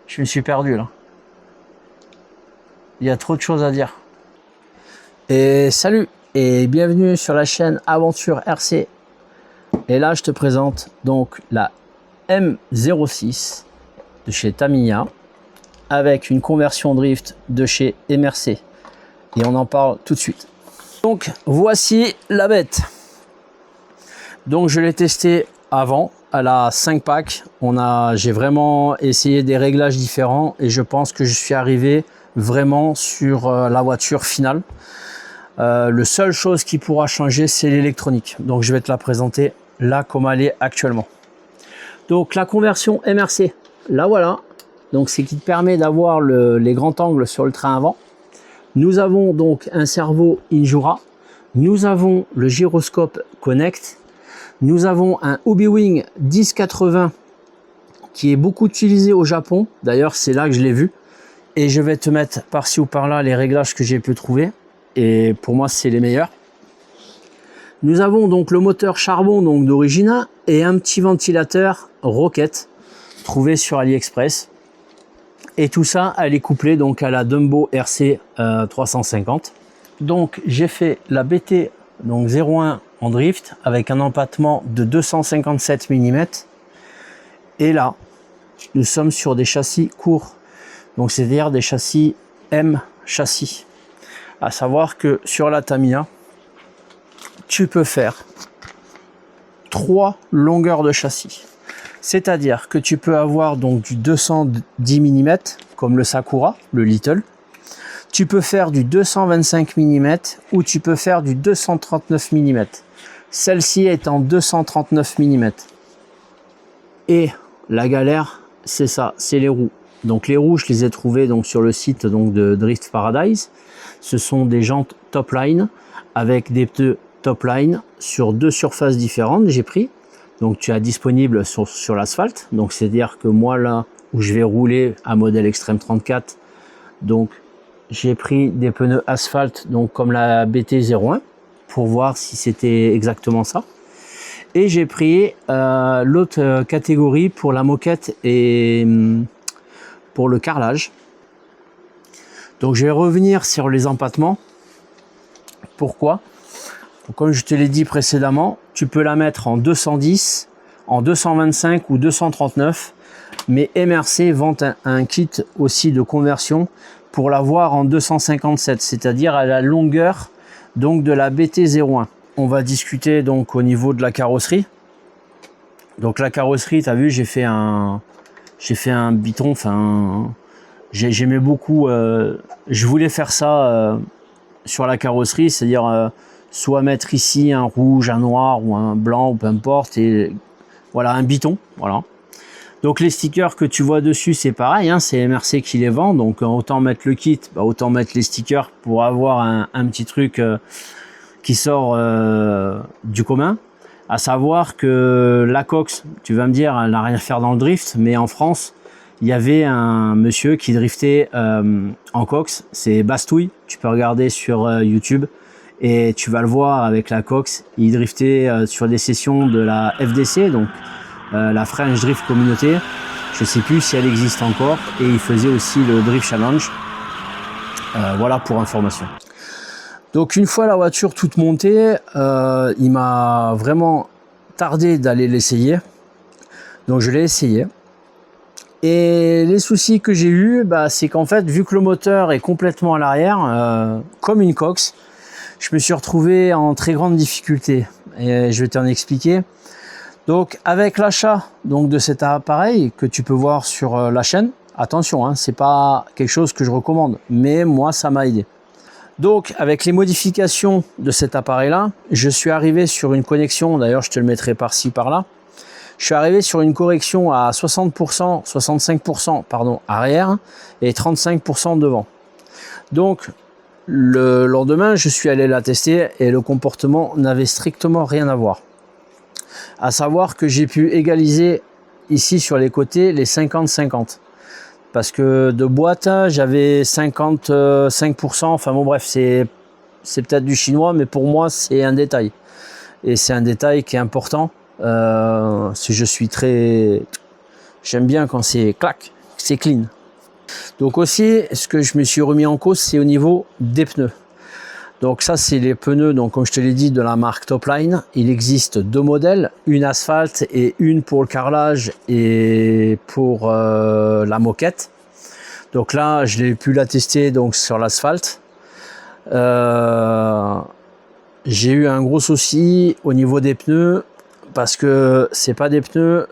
Je me suis perdu là. Il y a trop de choses à dire. Et salut et bienvenue sur la chaîne Aventure RC. Et là, je te présente donc la M06 de chez Tamiya avec une conversion drift de chez MRC. Et on en parle tout de suite. Donc, voici la bête. Donc, je l'ai testé avant à la 5 pack. J'ai vraiment essayé des réglages différents et je pense que je suis arrivé vraiment sur la voiture finale. Le seule chose qui pourra changer, c'est l'électronique. Donc, je vais te la présenter là comme elle est actuellement. Donc, la conversion MRC, la voilà. Donc, c'est qui te permet d'avoir les grands angles sur le train avant. Nous avons donc un servo Injura. Nous avons le gyroscope Connect. Nous avons un Hobbywing 1080 qui est beaucoup utilisé au Japon. D'ailleurs, c'est là que je l'ai vu. Et je vais te mettre par-ci ou par-là les réglages que j'ai pu trouver. Et pour moi, c'est les meilleurs. Nous avons donc le moteur charbon donc d'Origina et un petit ventilateur Rocket trouvé sur AliExpress. Et tout ça, elle est couplée donc à la Dumbo RC 350. Donc j'ai fait la BT donc 01 en drift avec un empattement de 257 mm. Et là, nous sommes sur des châssis courts. Donc c'est-à-dire des châssis M châssis. À savoir que sur la Tamiya, tu peux faire 3 longueurs de châssis. C'est-à-dire que tu peux avoir donc du 210 mm comme le Sakura, le Little. Tu peux faire du 225 mm ou tu peux faire du 239 mm. Celle-ci est en 239 mm. Et la galère, c'est ça, c'est les roues. Donc les roues, je les ai trouvées donc sur le site donc de Drift Paradise. Ce sont des jantes top line avec des pneus top line sur 2 surfaces différentes. J'ai pris. Donc tu as disponible sur l'asphalte. Donc c'est à dire que moi là où je vais rouler à modèle Extreme 34, donc j'ai pris des pneus asphalte donc comme la BT01 pour voir si c'était exactement ça. Et j'ai pris l'autre catégorie pour la moquette et pour le carrelage. Donc je vais revenir sur les empattements. Pourquoi? Donc, comme je te l'ai dit précédemment, tu peux la mettre en 210, en 225 ou 239. Mais MRC vend un kit aussi de conversion pour l'avoir en 257, c'est-à-dire à la longueur donc de la BT01. On va discuter donc au niveau de la carrosserie. Donc la carrosserie, tu as vu, j'ai fait un biton, enfin j'aimais beaucoup, je voulais faire ça sur la carrosserie, c'est-à-dire soit mettre ici un rouge, un noir ou un blanc ou peu importe, et voilà un biton, voilà. Donc les stickers que tu vois dessus, c'est pareil, hein, c'est MRC qui les vend, donc autant mettre le kit, autant mettre les stickers pour avoir un petit truc qui sort du commun. À savoir que la Cox, tu vas me dire, elle n'a rien à faire dans le drift, mais en France, il y avait un monsieur qui driftait en Cox, c'est Bastouille, tu peux regarder sur YouTube, et tu vas le voir avec la Cox, il driftait sur des sessions de la FDC, donc la French Drift Communauté, je sais plus si elle existe encore, et il faisait aussi le Drift Challenge, voilà pour information. Donc une fois la voiture toute montée, il m'a vraiment tardé d'aller l'essayer, donc je l'ai essayé. Et les soucis que j'ai eu, c'est qu'en fait, vu que le moteur est complètement à l'arrière, comme une Cox, je me suis retrouvé en très grande difficulté. Et je vais t'en expliquer. Donc, avec l'achat de cet appareil que tu peux voir sur la chaîne, attention, hein, c'est pas quelque chose que je recommande, mais moi, ça m'a aidé. Donc, avec les modifications de cet appareil-là, je suis arrivé sur une connexion. D'ailleurs, je te le mettrai par-ci, par-là. Je suis arrivé sur une correction à 60%, 65% pardon, arrière et 35% devant. Donc, le lendemain, je suis allé la tester et le comportement n'avait strictement rien à voir. À savoir que j'ai pu égaliser ici sur les côtés les 50-50. Parce que de boîte, j'avais 55%. Enfin bon, bref, c'est peut-être du chinois, mais pour moi, c'est un détail. Et c'est un détail qui est important. Si je suis très... J'aime bien quand c'est clac, c'est clean. Donc aussi, ce que je me suis remis en cause, c'est au niveau des pneus. Donc ça, c'est les pneus, donc comme je te l'ai dit, de la marque Topline. Il existe 2 modèles, une asphalte et une pour le carrelage et pour la moquette. Donc là, je l'ai pu la tester donc sur l'asphalte. J'ai eu un gros souci au niveau des pneus parce que c'est pas des pneus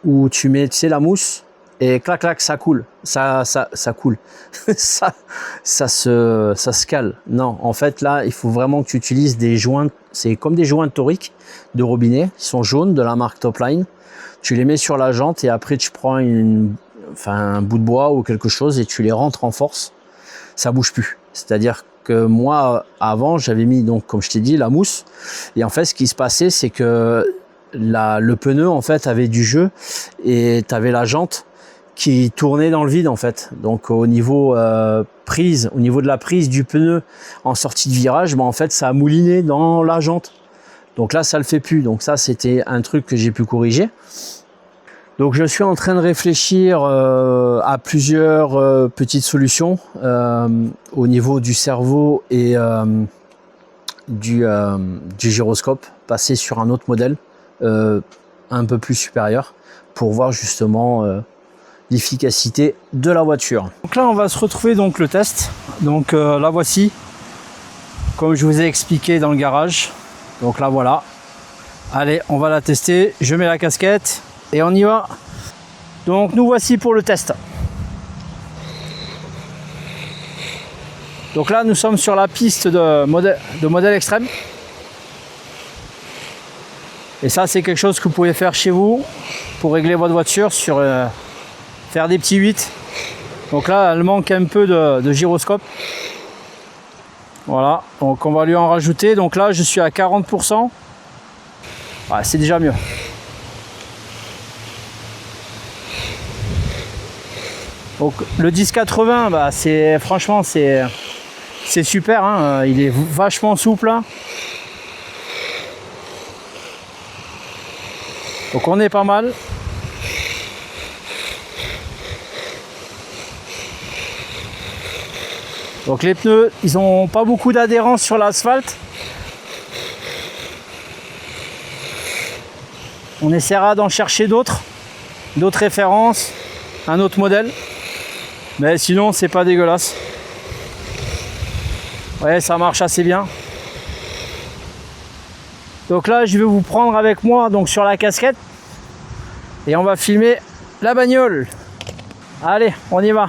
où tu mets, tu sais, la mousse et clac clac ça coule, ça coule, ça se cale. Non, en fait là, il faut vraiment que tu utilises des joints. C'est comme des joints toriques de robinet, ils sont jaunes de la marque Topline. Tu les mets sur la jante et après tu prends un bout de bois ou quelque chose et tu les rentres en force. Ça bouge plus. C'est-à-dire que moi, avant, j'avais mis, donc, comme je t'ai dit, la mousse. Et en fait, ce qui se passait, c'est que le pneu, en fait, avait du jeu et tu avais la jante qui tournait dans le vide, en fait. Donc, au niveau prise, au niveau de la prise du pneu en sortie de virage, en fait, ça a mouliné dans la jante. Donc là, ça le fait plus. Donc ça, c'était un truc que j'ai pu corriger. Donc je suis en train de réfléchir à plusieurs petites solutions au niveau du cerveau et du gyroscope, passer sur un autre modèle un peu plus supérieur pour voir justement l'efficacité de la voiture. Donc là on va se retrouver donc le test. Donc la voici, comme je vous ai expliqué dans le garage. Donc là voilà. Allez, on va la tester. Je mets la casquette. Et on y va. Donc nous voici pour le test. Donc là nous sommes sur la piste de modèle extrême. Et ça c'est quelque chose que vous pouvez faire chez vous pour régler votre voiture sur faire des petits 8. Donc là elle manque un peu de gyroscope. Voilà, donc on va lui en rajouter. Donc là je suis à 40%. Ouais, c'est déjà mieux. Donc le 1080, bah, franchement c'est super, hein. Il est vachement souple. Hein. Donc on est pas mal. Donc les pneus, ils n'ont pas beaucoup d'adhérence sur l'asphalte. On essaiera d'en chercher d'autres références, un autre modèle. Mais sinon c'est pas dégueulasse. Ouais, ça marche assez bien. Donc là je vais vous prendre avec moi donc sur la casquette et on va filmer la bagnole. Allez, on y va.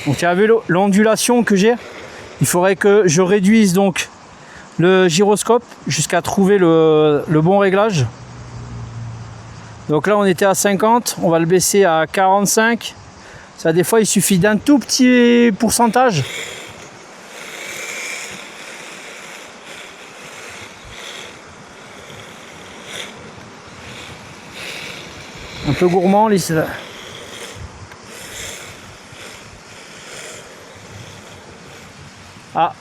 Donc tu as vu l'ondulation que j'ai. Il faudrait que je réduise donc le gyroscope jusqu'à trouver le bon réglage. Donc là on était à 50, on va le baisser à 45. Ça des fois il suffit d'un tout petit pourcentage. Un peu gourmand les... Ah.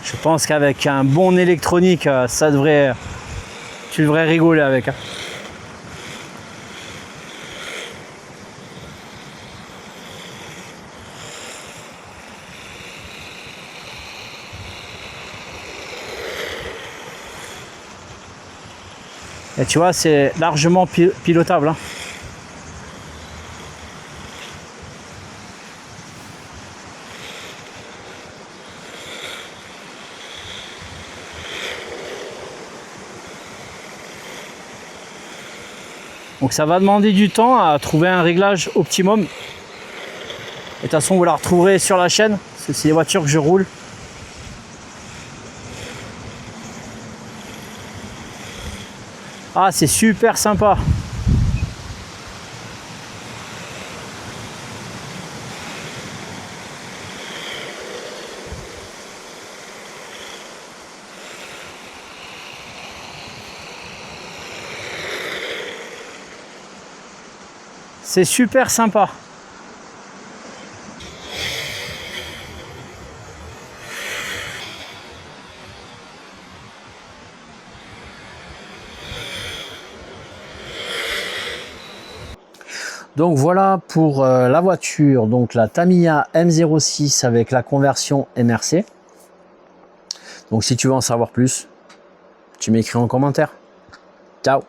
Je pense qu'avec un bon électronique, ça devrait... Tu devrais rigoler avec. Et tu vois, c'est largement pilotable. Hein. Donc ça va demander du temps à trouver un réglage optimum. Et de toute façon, vous la retrouverez sur la chaîne. C'est les voitures que je roule. Ah, c'est super sympa. C'est super sympa. Donc voilà pour la voiture, donc la Tamiya M06 avec la conversion MRC. Donc si tu veux en savoir plus, tu m'écris en commentaire. Ciao.